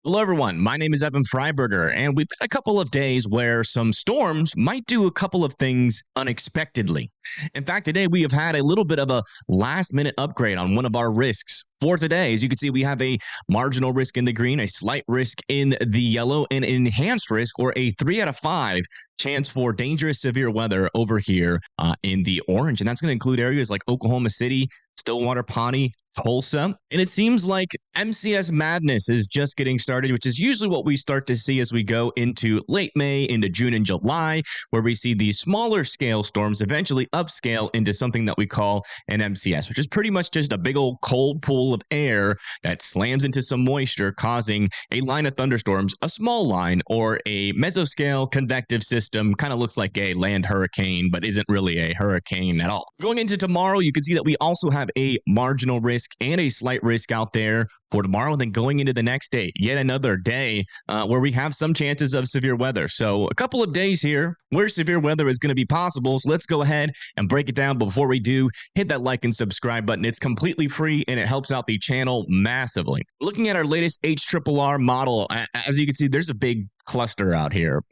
Hello, everyone. My name is Evan Freiberger, and we've got a couple of days where some storms might do a couple of things unexpectedly. In fact, today we have had a little bit of a last minute upgrade on one of our risks. For today, as you can see, we have a marginal risk in the green, a slight risk in the yellow, and an enhanced risk, or a 3 out of 5 chance for dangerous severe weather over here in the orange. And that's going to include areas like Oklahoma City, Stillwater, Pawnee, Tulsa. And it seems like MCS madness is just getting started, which is usually what we start to see as we go into late May, into June and July, where we see these smaller scale storms eventually upscale into something that we call an MCS, which is pretty much just a big old cold pool of air that slams into some moisture, causing a line of thunderstorms, a small line, or a mesoscale convective system. Kind of looks like a land hurricane, but isn't really a hurricane at all. Going into tomorrow, you can see that we also have a marginal risk and a slight risk out there for tomorrow. Then going into the next day, yet another day where we have some chances of severe weather. So a couple of days here where severe weather is going to be possible. So let's go ahead and break it down. But before we do, hit that like and subscribe button. It's completely free and it helps out the channel massively. Looking at our latest HRRR model, as you can see, there's a big cluster out here.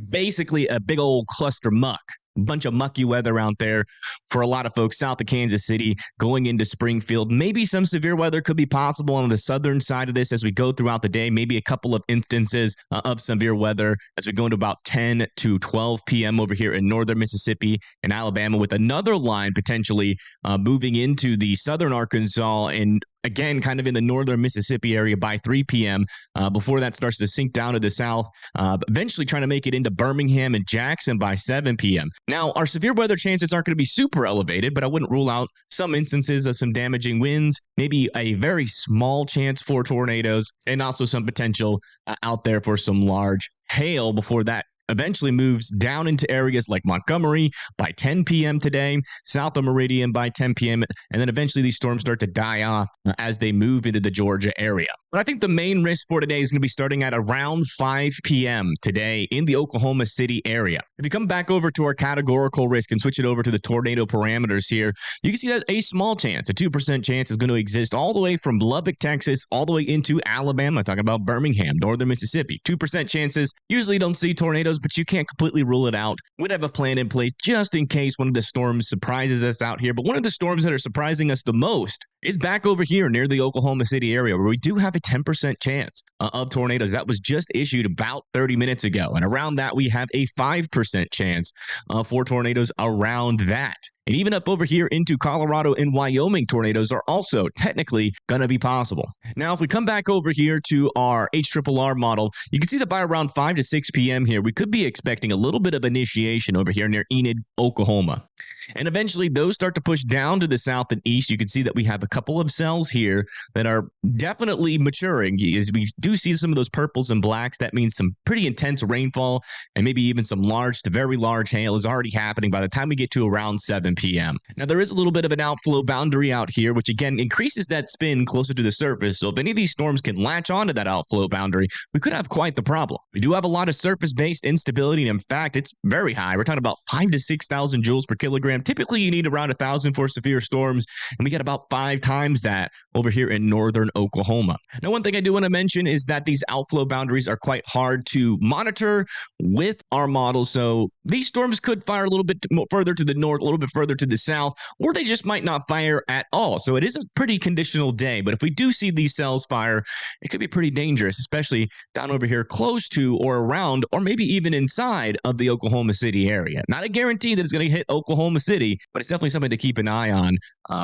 Basically a big old cluster muck. Bunch of mucky weather out there for a lot of folks south of Kansas City going into Springfield. Maybe some severe weather could be possible on the southern side of this as we go throughout the day. Maybe a couple of instances of severe weather as we go into about 10 to 12 p.m. over here in northern Mississippi and Alabama, with another line potentially moving into the southern Arkansas and again, kind of in the northern Mississippi area by 3 p.m. Before that starts to sink down to the south, eventually trying to make it into Birmingham and Jackson by 7 p.m. Now, our severe weather chances aren't going to be super elevated, but I wouldn't rule out some instances of some damaging winds, maybe a very small chance for tornadoes, and also some potential out there for some large hail before that eventually moves down into areas like Montgomery by 10 p.m. today, south of Meridian by 10 p.m., and then eventually these storms start to die off as they move into the Georgia area. But I think the main risk for today is going to be starting at around 5 p.m. today in the Oklahoma City area. If you come back over to our categorical risk and switch it over to the tornado parameters here, you can see that a small chance, a 2% chance, is going to exist all the way from Lubbock, Texas, all the way into Alabama. Talking about Birmingham, northern Mississippi. 2% chances. Usually don't see tornadoes, but you can't completely rule it out. We'd have a plan in place just in case one of the storms surprises us out here. But one of the storms that are surprising us the most is back over here near the Oklahoma City area, where we do have a 10% chance of tornadoes. That was just issued about 30 minutes ago. And around that, we have a 5% chance for tornadoes around that. And even up over here into Colorado and Wyoming, tornadoes are also technically going to be possible. Now, if we come back over here to our HRRR model, you can see that by around 5 to 6 p.m. here, we could be expecting a little bit of initiation over here near Enid, Oklahoma. And eventually, those start to push down to the south and east. You can see that we have a couple of cells here that are definitely maturing. As we do see some of those purples and blacks, that means some pretty intense rainfall and maybe even some large to very large hail is already happening by the time we get to around 7 p.m. Now, there is a little bit of an outflow boundary out here, which again increases that spin closer to the surface. So if any of these storms can latch onto that outflow boundary, we could have quite the problem. We do have a lot of surface-based instability, and in fact, it's very high. We're talking about 5 to 6,000 joules per kilogram. Typically, you need around 1,000 for severe storms, and we get about 5 times that over here in northern Oklahoma. Now, one thing I do want to mention is that these outflow boundaries are quite hard to monitor with our model. So these storms could fire a little bit further to the north, a little bit further to the south, or they just might not fire at all. So it is a pretty conditional day. But if we do see these cells fire, it could be pretty dangerous, especially down over here close to or around or maybe even inside of the Oklahoma City area. Not a guarantee that it's going to hit Oklahoma City, but it's definitely something to keep an eye on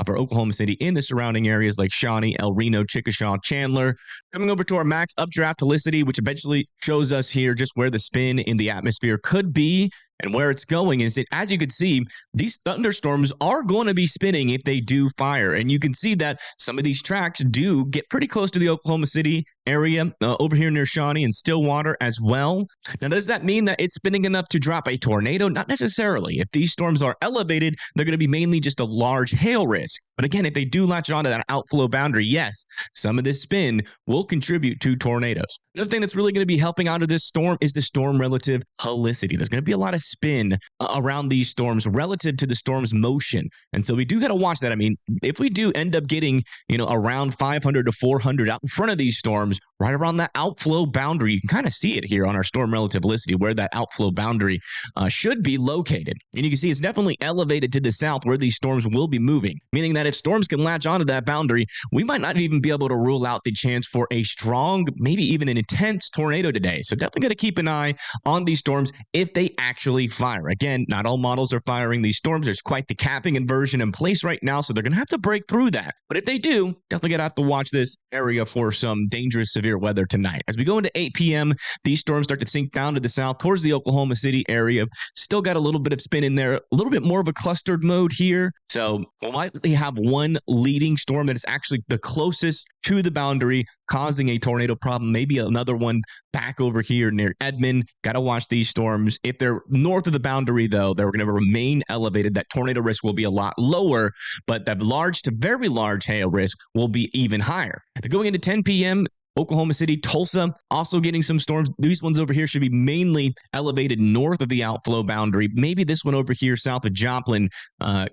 for Oklahoma City in the surrounding areas like Shawnee, El Reno, Chickasha, Chandler. Coming over to our max updraft helicity, which eventually shows us here just where the spin in the atmosphere could be. And where it's going is that, as you can see, these thunderstorms are going to be spinning if they do fire. And you can see that some of these tracks do get pretty close to the Oklahoma City area, over here near Shawnee and Stillwater as well. Now, does that mean that it's spinning enough to drop a tornado? Not necessarily. If these storms are elevated, they're going to be mainly just a large hail risk. But again, if they do latch onto that outflow boundary, yes, some of this spin will contribute to tornadoes. Another thing that's really going to be helping out of this storm is the storm relative helicity. There's going to be a lot of spin around these storms relative to the storm's motion. And so we do got to watch that. I mean, if we do end up getting, around 500 to 400 out in front of these storms, right around that outflow boundary. You can kind of see it here on our storm relativisticity where that outflow boundary should be located. And you can see it's definitely elevated to the south where these storms will be moving, meaning that if storms can latch onto that boundary, we might not even be able to rule out the chance for a strong, maybe even an intense tornado today. So definitely got to keep an eye on these storms if they actually fire. Again, not all models are firing these storms. There's quite the capping inversion in place right now, so they're going to have to break through that. But if they do, definitely going to have to watch this area for some dangerous severe weather tonight. As we go into 8 p.m., these storms start to sink down to the south towards the Oklahoma City area. Still got a little bit of spin in there, a little bit more of a clustered mode here. So we'll likely have one leading storm that is actually the closest to the boundary, causing a tornado problem. Maybe another one back over here near Edmond. Got to watch these storms. If they're north of the boundary, though, they're going to remain elevated. That tornado risk will be a lot lower, but the large to very large hail risk will be even higher. Going into 10 p.m., Oklahoma City, Tulsa, also getting some storms. These ones over here should be mainly elevated north of the outflow boundary. Maybe this one over here south of Joplin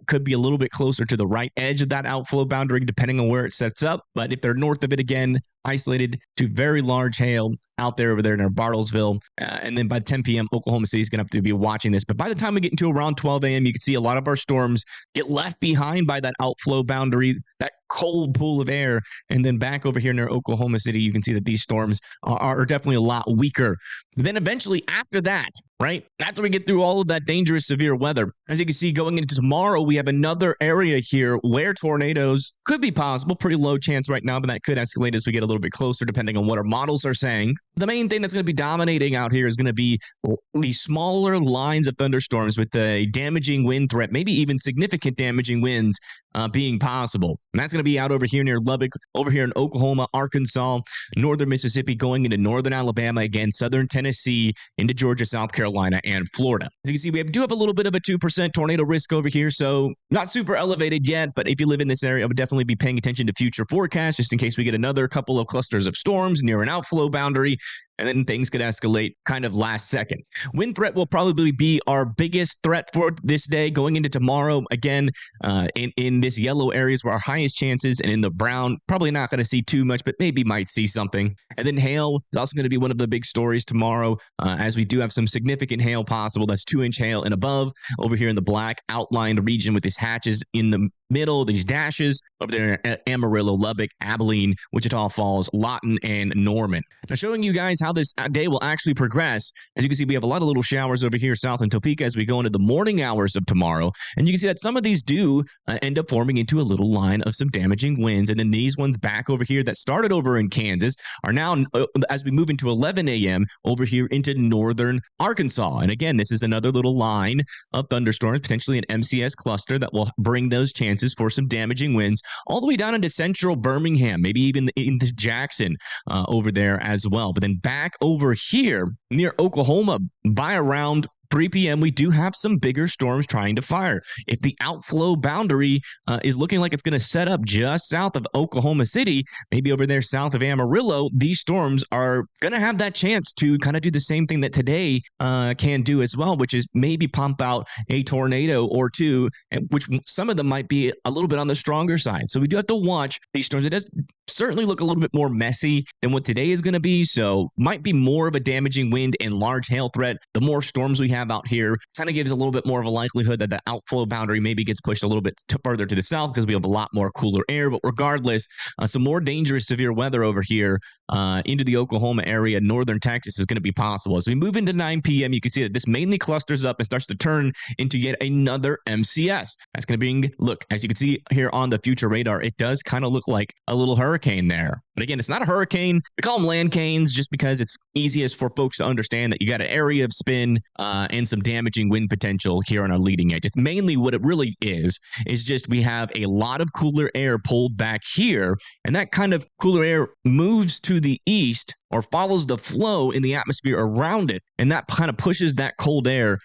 could be a little bit closer to the right edge of that outflow boundary, depending on where it sets up. But if they're north of it again, isolated to very large hail out there over there near Bartlesville. And then by 10 p.m., Oklahoma City is going to have to be watching this. But by the time we get into around 12 a.m., you can see a lot of our storms get left behind by that outflow boundary, that cold pool of air. And then back over here near Oklahoma City, you can see that these storms are definitely a lot weaker. Then eventually after that, right, after we get through all of that dangerous severe weather, as you can see going into tomorrow, we have another area here where tornadoes could be possible. Pretty low chance right now, but that could escalate as we get a little bit closer depending on what our models are saying. The main thing that's going to be dominating out here is going to be the smaller lines of thunderstorms with a damaging wind threat, maybe even significant damaging winds being possible. And that's going to be out over here near Lubbock, over here in Oklahoma, Arkansas, northern Mississippi, going into northern Alabama, again, southern Tennessee, into Georgia, South Carolina, and Florida. As you can see, we do have a little bit of a 2% tornado risk over here, so not super elevated yet, but if you live in this area, I would definitely be paying attention to future forecasts just in case we get another couple of clusters of storms near an outflow boundary, and then things could escalate kind of last second. Wind threat will probably be our biggest threat for this day going into tomorrow. Again, in this yellow areas where our highest chances, and in the brown, probably not going to see too much, but maybe might see something. And then hail is also going to be one of the big stories tomorrow, as we do have some significant hail possible. That's 2-inch hail and above over here in the black outlined region with these hatches in the middle, these dashes over there at Amarillo, Lubbock, Abilene, Wichita Falls, Lawton, and Norman. Now showing you guys how this day will actually progress. As you can see, we have a lot of little showers over here south in Topeka as we go into the morning hours of tomorrow. And you can see that some of these do end up forming into a little line of some damaging winds. And then these ones back over here that started over in Kansas are now, as we move into 11 a.m., over here into northern Arkansas. And again, this is another little line of thunderstorms, potentially an MCS cluster that will bring those chances for some damaging winds all the way down into central Birmingham, maybe even into Jackson over there as well. But then back over here near Oklahoma by around 3 p.m., we do have some bigger storms trying to fire. If the outflow boundary is looking like it's going to set up just south of Oklahoma City, maybe over there south of Amarillo, these storms are going to have that chance to kind of do the same thing that today can do as well, which is maybe pump out a tornado or two, which some of them might be a little bit on the stronger side. So we do have to watch these storms. It does certainly look a little bit more messy than what today is going to be, so might be more of a damaging wind and large hail threat. The more storms we have out here kind of gives a little bit more of a likelihood that the outflow boundary maybe gets pushed a little bit further to the south because we have a lot more cooler air. But regardless, some more dangerous severe weather over here into the Oklahoma area, northern Texas is going to be possible. As we move into 9 p.m., you can see that this mainly clusters up and starts to turn into yet another MCS. That's going to bring, look, as you can see here on the future radar, it does kind of look like a little hurricane there. But again, it's not a hurricane. We call them land canes just because it's easiest for folks to understand that you got an area of spin and some damaging wind potential here on our leading edge. It's mainly what it really is just we have a lot of cooler air pulled back here, and that kind of cooler air moves to the east or follows the flow in the atmosphere around it, and that kind of pushes that cold air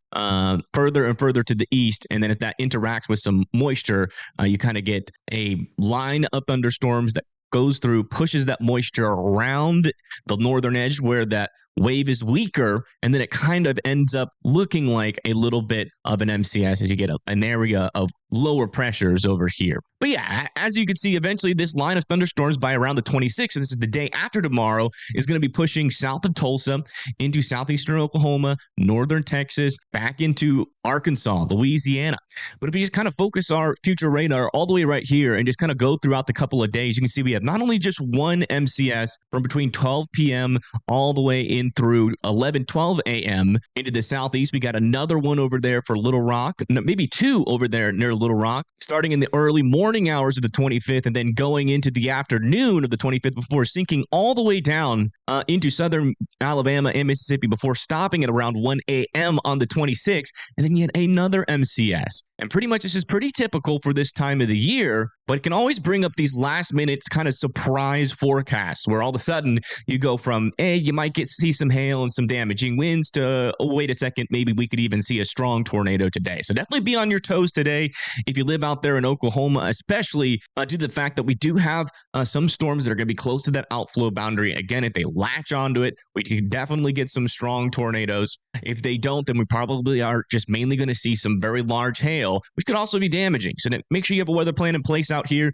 further and further to the east, and then as that interacts with some moisture, you kind of get a line of thunderstorms that goes through, pushes that moisture around the northern edge where that wave is weaker, and then it kind of ends up looking like a little bit of an MCS as you get an area of lower pressures over here. But yeah, as you can see, eventually this line of thunderstorms by around the 26th, and this is the day after tomorrow, is going to be pushing south of Tulsa into southeastern Oklahoma, northern Texas, back into Arkansas, Louisiana. But if you just kind of focus our future radar all the way right here and just kind of go throughout the couple of days, you can see we have not only just one MCS from between 12 p.m. all the way in through 12 a.m. into the southeast. We got another one over there for Little Rock, maybe two over there near Little Rock, starting in the early morning hours of the 25th and then going into the afternoon of the 25th before sinking all the way down into southern Alabama and Mississippi before stopping at around 1 a.m. on the 26th, and then yet another MCS. And pretty much this is pretty typical for this time of the year, but it can always bring up these last minute kind of surprise forecasts where all of a sudden you go from, hey, you might see some hail and some damaging winds to, oh, wait a second, maybe we could even see a strong tornado today. So definitely be on your toes today if you live out there in Oklahoma, especially due to the fact that we do have some storms that are going to be close to that outflow boundary. Again, if they latch onto it, we can definitely get some strong tornadoes. If they don't, then we probably are just mainly going to see some very large hail, which could also be damaging. So make sure you have a weather plan in place out here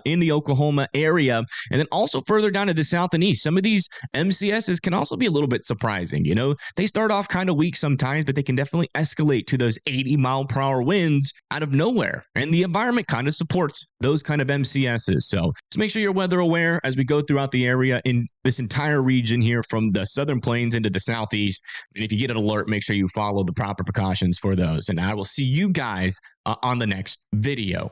in the Oklahoma area. And then also further down to the south and east, some of these MCSs can also be a little bit surprising. You know, they start off kind of weak sometimes, but they can definitely escalate to those 80-mile-per-hour winds out of nowhere. And the environment kind of supports those kind of MCSs. So just make sure you're weather aware as we go throughout the area in this entire region here from the southern plains into the southeast. And if you get an alert, make sure you follow the proper precautions for those. And I will see you guys on the next video.